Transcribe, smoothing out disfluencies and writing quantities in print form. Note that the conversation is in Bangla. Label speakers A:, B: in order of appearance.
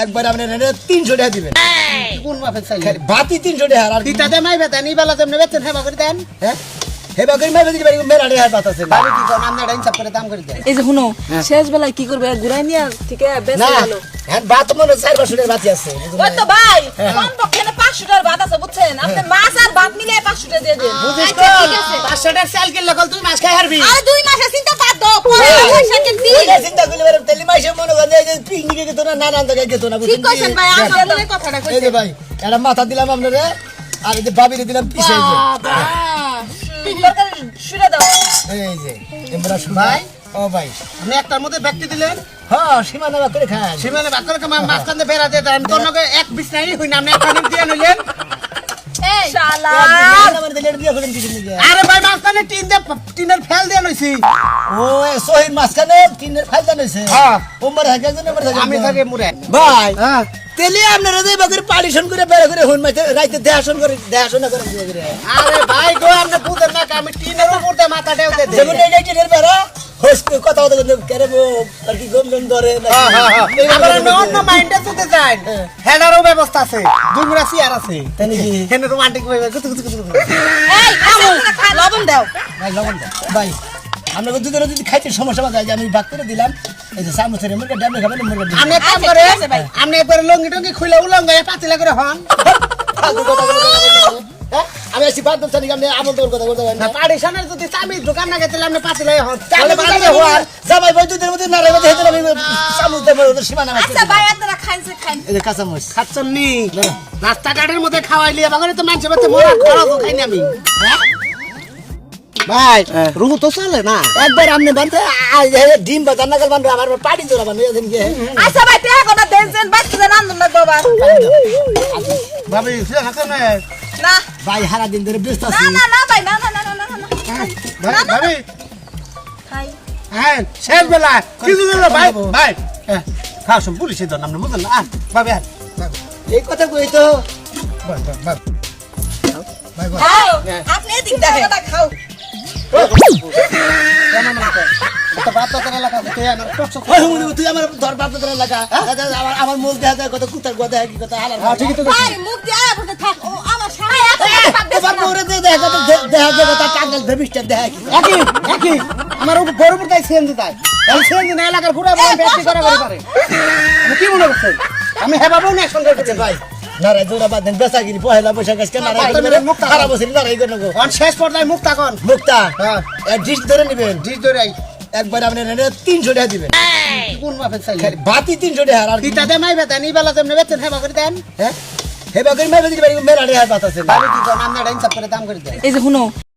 A: একবার আপনি 300 টাকা দিবেন।
B: কোন মাপের চাই
A: বাতি 300 টাকা আর
B: তিতাতে মাই বেতেন ই বেলা তেমনি বেতেন হেবা করে দেন
A: হ্যাঁ হেবা করে মাইবে দিবেন মেলা টাকা বাত আছে না।
B: আমি কি কোন আমরা হিসাব করে দাম করে দেন
C: এই যে শুনো শেষ বেলায় কি করবে ঘুরাই নিয়ে ঠিক আছে বেশ
A: না
C: ভালো
A: হ্যাঁ বাত মনে 4-500 টাকা বাতি আছে।
C: ওই তো ভাই কম পক্ষে 500 টাকার ভাত আছে বুঝছেন আপনি মাছ আর ভাত মিলে 500 টাকা দিয়ে দেন
B: বুঝিস তো 500 টাকা সেল কিনলে কল তুই মাছ খাই হারবি
C: আরে 2 মাসে চিন্তা বাদ দাও পরে পয়সা কিনছি
A: ওইটা চিন্তা করলে বের তেলি মাইসে মনে করে এই যে পিকনিকে গেতো না নানান জায়গায় গেতো না বুঝছেন
C: ঠিক কইছেন ভাই আমার কথাটা
A: এই
C: কইছেন
A: যে ভাই এটা মাথা দিলাম আপনারে আর এই যে বাবিরে দিলাম পিছে এই যে
C: তরকারি শুরে দাও
A: এই যে এমরা
B: ভাই
A: ও ভাই
B: আপনি একটার মধ্যে ব্যক্তি দিলেন
A: হ্যাঁ সীমানা বাদ করে খান
B: সীমানে বাদ করে মাছ কান্দে বেড়া দিয়ে দেন তোর নগে এক বিছনাই হই না আপনি একটা নিম দিয়ে নিলেন
C: এই শালা
A: আমার দিলে দিয়ে করেন কিছু নিয়ে
B: আরে ভাই মাছ কান্দে টিনের ফেল দিয়ে নইছি
A: ও সহির মাঝখানে টিনের ফাইল জানাইছে
B: হ্যাঁ
A: ওমর হাকে একজন ওমর থাকে
B: আমি থাকে মুরে
A: ভাই
B: হ্যাঁ
A: তেলি আপনারা যে বাগের পার্টিশন করে বের করে হুন মাইতে রাইতে দেহাশন করে
B: আরে ভাই গো আপনি বুঝেন না আমি টিনের উপর দিয়ে মাথা টেও দে
A: যেমন এই টিনের বেড়া হইছে কথা কথা করে আর কি গম গম ধরে না
B: আবার অন্য মাইন্ডে চলতে যান হেডারও ব্যবস্থা আছে দুই মুরা চেয়ার আছে
A: তাই নাকি
B: হেনে রোমান্টিক ভাবে গুতু গুতু গুতু
C: এই লবণ দাও
A: ভাই লবণ দাও ভাই আমরা দুজনে যদি খাইতে সমস্যা বাজায় যে আমি ভাগ করে দিলাম এই যে সামুসের মুরগা ডাবলে খাবেন মুরগা দিবেন
B: আমি কাম করে আপনি একবার লঙ্গি টঙ্গি খুলে উলঙ্গায় পাতিলা করে হন
A: ফালতু কথা বলে হ্যাঁ আমি আসি বাদ দিচ্ছি আমি আমন্ত্রণ কথা বলতে পারি
B: না
A: না
B: পাড়িশানের যদি চাবি দোকান না গেলে আপনি পাতিলাই হন
A: তাহলে বাড়ি হওয়ার জামাই বৈদ্যুতের মধ্যে নারে মধ্যে হেতলে আমি সামুস দেব ওদের সীমানা মাছ
C: আচ্ছা ভাই আপনারা খাইছে খাইন
A: এই যে কাঁচা মরিচ
B: খাচ্ছেন নি রাস্তাঘাটের মধ্যে খাওয়াইলি বাগানে তো মানুষের বাচ্চা মরা খরচ খাইনি আমি ভাই রুহু তো চলে না
A: একবার আপনি বানতে ডিম বা জান্নাকাল বানবে আমার পাড়ি জোড়া বানবে এদিন গিয়ে
C: আচ্ছা ভাই টাকা কোনা দেন বাচ্চাদের আনন্দ লাগবে বাবা
B: ভাবি ফিরে হাতে না
C: না
A: ভাই হারা দিন ধরে ব্যস্ত
C: না
A: আছি
C: না না ভাই না না না না না
B: ভাই ভাবি
C: খাই
B: হ্যাঁ শেষ বেলা কিছু দিল ভাই ভাই খাওয়া সব পুলিশে ধর নাম বুঝলেন না ভাবি আর
A: এই কথা কই তো
C: খাও আপনি এদিক দেখেন খাও
A: তুই আমার ধর বাপ তোর লাগা আমার মুখ দেখা যায় কত কুতার গোদা কি কথা হালার ঠিক আছে
C: ভাই মুখ দিয়ে বসে থাক ও আমার সামনে
A: এবার পরে দেখা যায় কথা টাঙ্গাল ভবিষ্যৎ দেখা কি
B: একই আমার গরু পুরতাই সেন্দি তাই এই সেন্দি না এলাকার ঘুরে বলে ব্যক্তি করা পারে আমি কি মনে করছেন আমি হেবাবো না একসঙ্গে করতে
A: ভাই নারাই জোড়া বাদ দেন বেচাগিরি পহেলা বৈশাখ আজকে নারাই মুক্তা খারাপ বসে নারাই করে নেবো
B: অন শেষ পর্যায়ে মুক্তা কোন
A: মুক্তা
B: হ্যাঁ
A: ডিশ ধরে নেবেন
B: ডিশ ধরে আই
A: একবার আপনি 300 টাকা দিবেন
B: কোন মাপের চাই
A: বাতি 300 টাকা আর
B: তিতাতে মাই বেতেন ই বেলা তেমনি বেতেন হেবা করে দেন
A: হ্যাঁ হেবা করে মাইবে দিবেন মেলা টাকা বাত আছে
B: আমি কি কোন আমরা হিসাব করে দাম করে দেন
C: এই যে শুনো